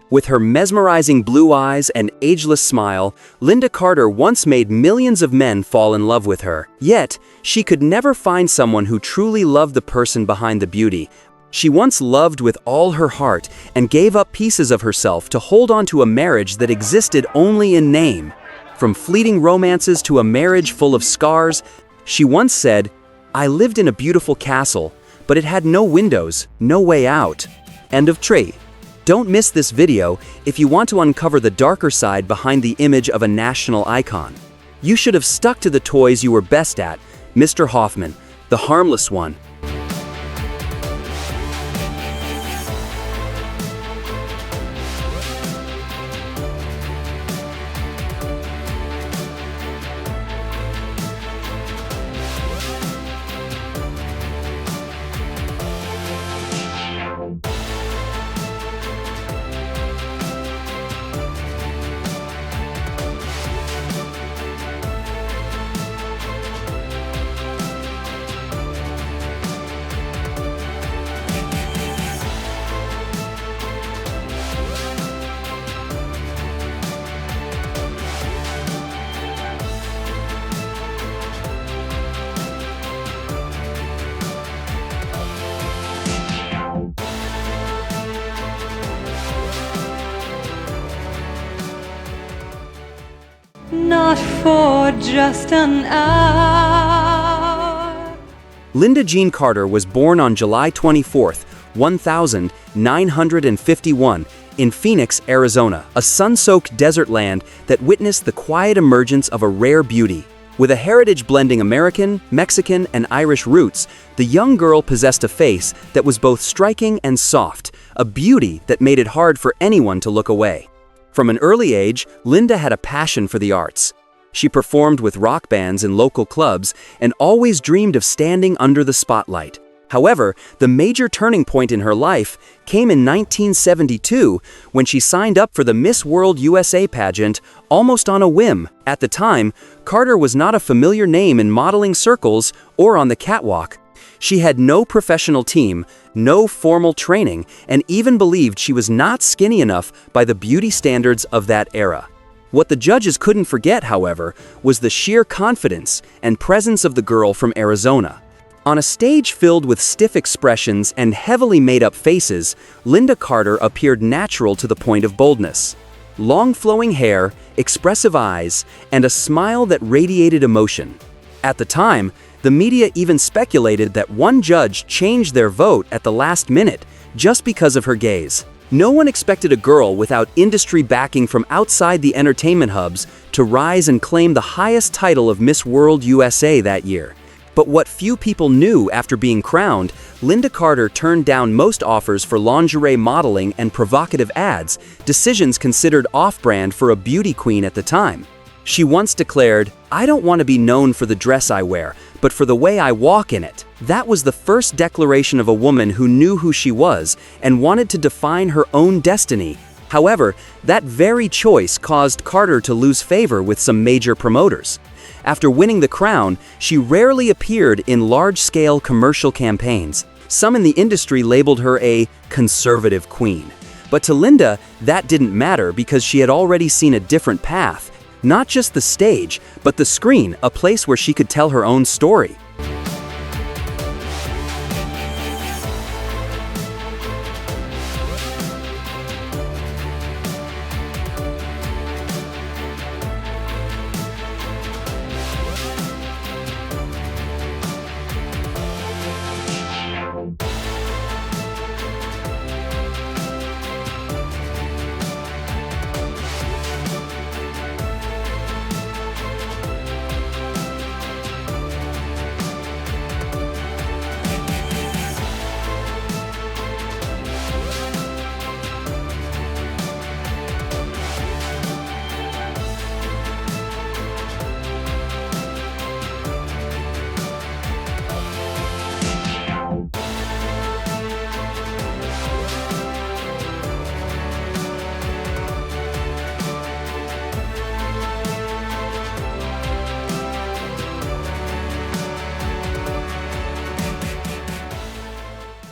With her mesmerizing blue eyes and ageless smile, Lynda Carter once made millions of men fall in love with her. Yet, she could never find someone who truly loved the person behind the beauty. She once loved with all her heart and gave up pieces of herself to hold on to a marriage that existed only in name. From fleeting romances to a marriage full of scars, she once said, "I lived in a beautiful castle, but it had no windows, no way out." End of tree. Don't miss this video if you want to uncover the darker side behind the image of a national icon. You should have stuck to the toys you were best at, Mr. Hoffman, the harmless one. Not for just an hour. Lynda Jean Carter was born on July 24, 1951, in Phoenix, Arizona, a sun-soaked desert land that witnessed the quiet emergence of a rare beauty. With a heritage blending American, Mexican, and Irish roots, the young girl possessed a face that was both striking and soft, a beauty that made it hard for anyone to look away. From an early age, Lynda had a passion for the arts. She performed with rock bands in local clubs and always dreamed of standing under the spotlight. However, the major turning point in her life came in 1972 when she signed up for the Miss World USA pageant almost on a whim. At the time, Carter was not a familiar name in modeling circles or on the catwalk. She had no professional team, no formal training, and even believed she was not skinny enough by the beauty standards of that era. What the judges couldn't forget, however, was the sheer confidence and presence of the girl from Arizona. On a stage filled with stiff expressions and heavily made-up faces, Lynda Carter appeared natural to the point of boldness. Long flowing hair, expressive eyes, and a smile that radiated emotion. At the time, the media even speculated that one judge changed their vote at the last minute just because of her gaze. No one expected a girl without industry backing from outside the entertainment hubs to rise and claim the highest title of Miss World USA that year. But what few people knew after being crowned, Lynda Carter turned down most offers for lingerie modeling and provocative ads, decisions considered off-brand for a beauty queen at the time. She once declared, "I don't want to be known for the dress I wear, but for the way I walk in it." That was the first declaration of a woman who knew who she was and wanted to define her own destiny. However, that very choice caused Carter to lose favor with some major promoters. After winning the crown, she rarely appeared in large-scale commercial campaigns. Some in the industry labeled her a conservative queen. But to Lynda, that didn't matter because she had already seen a different path. Not just the stage, but the screen, a place where she could tell her own story.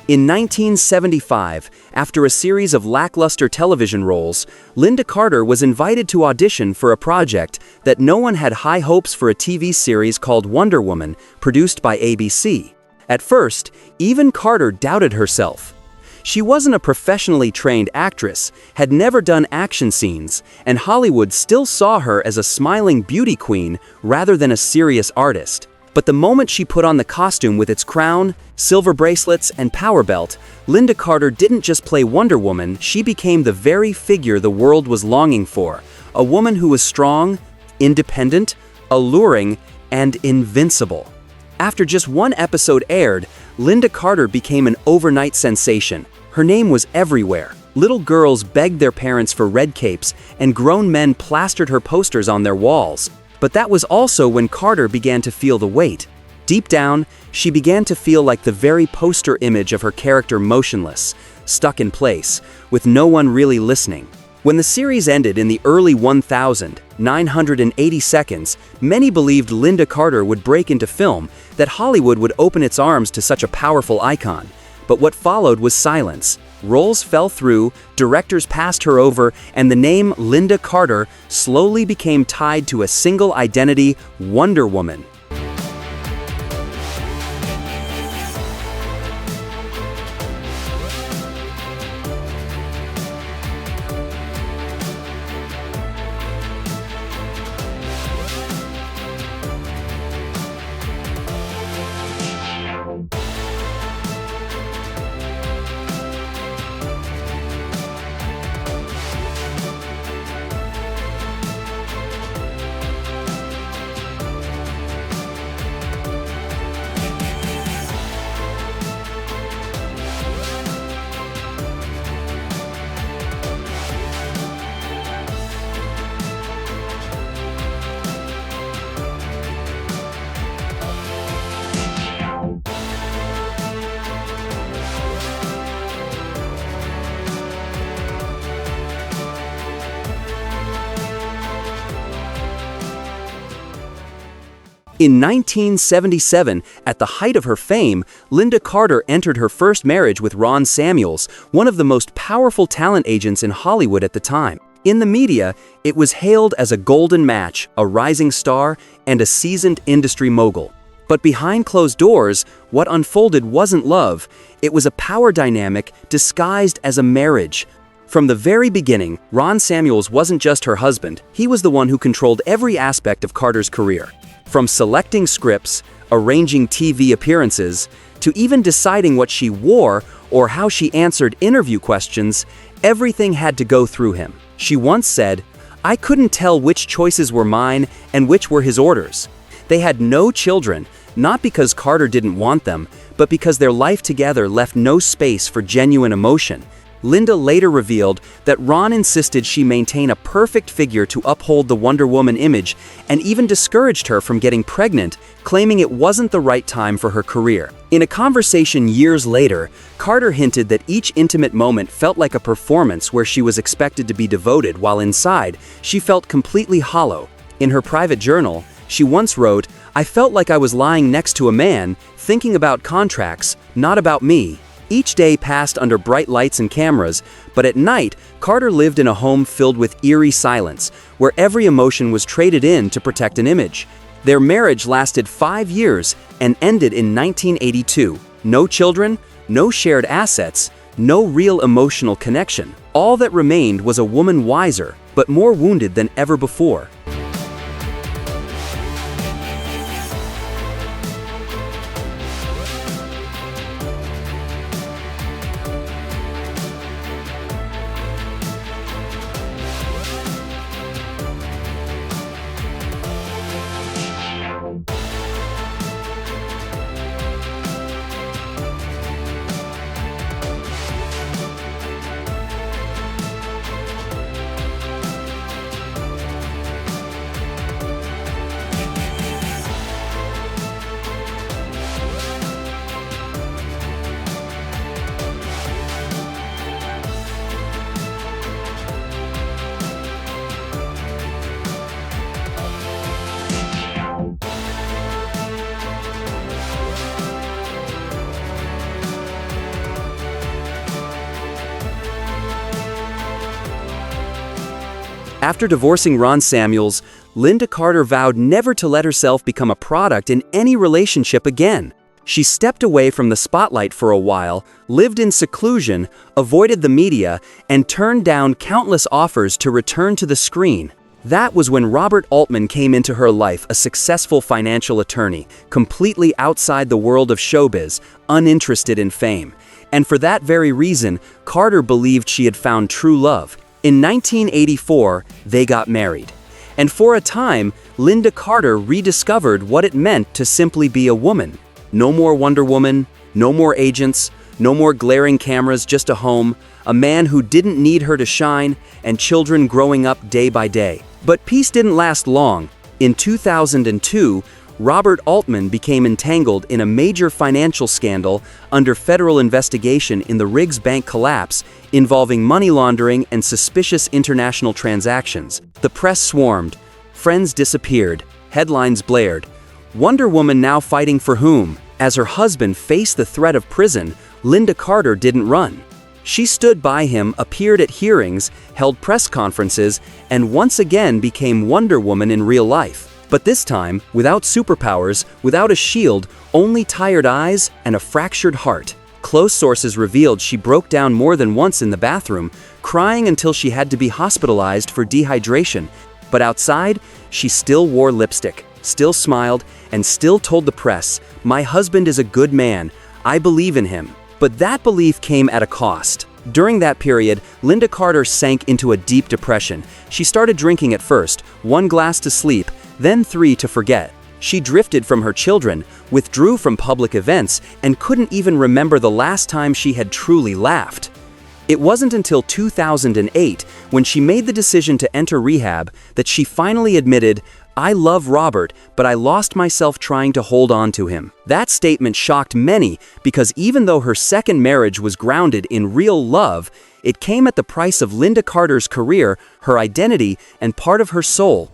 In 1975, After a series of lackluster television roles, Lynda Carter was invited to audition for a project that no one had high hopes for, a TV series called Wonder Woman, produced by ABC. At first, even Carter doubted herself. She wasn't a professionally trained actress, had never done action scenes, and Hollywood still saw her as a smiling beauty queen rather than a serious artist. But the moment she put on the costume with its crown, silver bracelets, and power belt, Lynda Carter didn't just play Wonder Woman, she became the very figure the world was longing for. A woman who was strong, independent, alluring, and invincible. After just one episode aired, Lynda Carter became an overnight sensation. Her name was everywhere. Little girls begged their parents for red capes, and grown men plastered her posters on their walls. But that was also when Carter began to feel the weight. Deep down, she began to feel like the very poster image of her character, motionless, stuck in place, with no one really listening. When the series ended in the early 1980 seconds, many believed Lynda Carter would break into film, that Hollywood would open its arms to such a powerful icon. But what followed was silence. Roles fell through, directors passed her over, and the name Lynda Carter slowly became tied to a single identity: Wonder Woman. In 1977, at the height of her fame, Lynda Carter entered her first marriage with Ron Samuels, one of the most powerful talent agents in Hollywood at the time. In the media, it was hailed as a golden match, a rising star, and a seasoned industry mogul. But behind closed doors, what unfolded wasn't love, it was a power dynamic disguised as a marriage. From the very beginning, Ron Samuels wasn't just her husband, he was the one who controlled every aspect of Carter's career. From selecting scripts, arranging TV appearances, to even deciding what she wore or how she answered interview questions, everything had to go through him. She once said, "I couldn't tell which choices were mine and which were his orders." They had no children, not because Carter didn't want them, but because their life together left no space for genuine emotion. Lynda later revealed that Ron insisted she maintain a perfect figure to uphold the Wonder Woman image, and even discouraged her from getting pregnant, claiming it wasn't the right time for her career. In a conversation years later, Carter hinted that each intimate moment felt like a performance where she was expected to be devoted, while inside, she felt completely hollow. In her private journal, she once wrote, "I felt like I was lying next to a man, thinking about contracts, not about me." Each day passed under bright lights and cameras, but at night, Carter lived in a home filled with eerie silence, where every emotion was traded in to protect an image. Their marriage lasted 5 years and ended in 1982. No children, no shared assets, no real emotional connection. All that remained was a woman wiser, but more wounded than ever before. After divorcing Ron Samuels, Lynda Carter vowed never to let herself become a product in any relationship again. She stepped away from the spotlight for a while, lived in seclusion, avoided the media, and turned down countless offers to return to the screen. That was when Robert Altman came into her life, a successful financial attorney, completely outside the world of showbiz, uninterested in fame. And for that very reason, Carter believed she had found true love. In 1984, they got married. And for a time, Lynda Carter rediscovered what it meant to simply be a woman. No more Wonder Woman, no more agents, no more glaring cameras, just a home, a man who didn't need her to shine, and children growing up day by day. But peace didn't last long. In 2002, Robert Altman became entangled in a major financial scandal under federal investigation in the Riggs Bank collapse, involving money laundering and suspicious international transactions. The press swarmed, friends disappeared, headlines blared. Wonder Woman now fighting for whom? As her husband faced the threat of prison, Lynda Carter didn't run. She stood by him, appeared at hearings, held press conferences, and once again became Wonder Woman in real life. But this time, without superpowers, without a shield, only tired eyes and a fractured heart. Close sources revealed she broke down more than once in the bathroom, crying until she had to be hospitalized for dehydration. But outside, she still wore lipstick, still smiled, and still told the press, "My husband is a good man. I believe in him." But that belief came at a cost. During that period, Lynda Carter sank into a deep depression. She started drinking at first, 1 glass to sleep, then 3 to forget. She drifted from her children, withdrew from public events, and couldn't even remember the last time she had truly laughed. It wasn't until 2008, when she made the decision to enter rehab, that she finally admitted, "I love Robert, but I lost myself trying to hold on to him." That statement shocked many because even though her second marriage was grounded in real love, it came at the price of Lynda Carter's career, her identity, and part of her soul.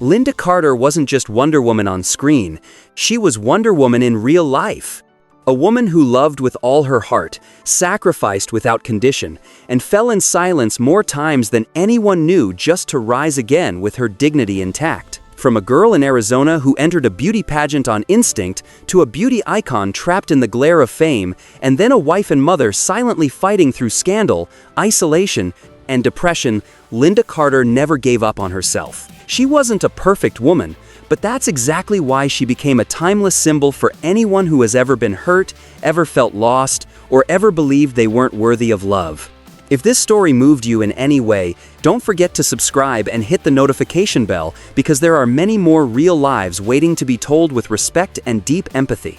Lynda Carter wasn't just Wonder Woman on screen, she was Wonder Woman in real life. A woman who loved with all her heart, sacrificed without condition, and fell in silence more times than anyone knew just to rise again with her dignity intact. From a girl in Arizona who entered a beauty pageant on instinct to a beauty icon trapped in the glare of fame, and then a wife and mother silently fighting through scandal, isolation, and depression, Lynda Carter never gave up on herself. She wasn't a perfect woman, but that's exactly why she became a timeless symbol for anyone who has ever been hurt, ever felt lost, or ever believed they weren't worthy of love. If this story moved you in any way, don't forget to subscribe and hit the notification bell because there are many more real lives waiting to be told with respect and deep empathy.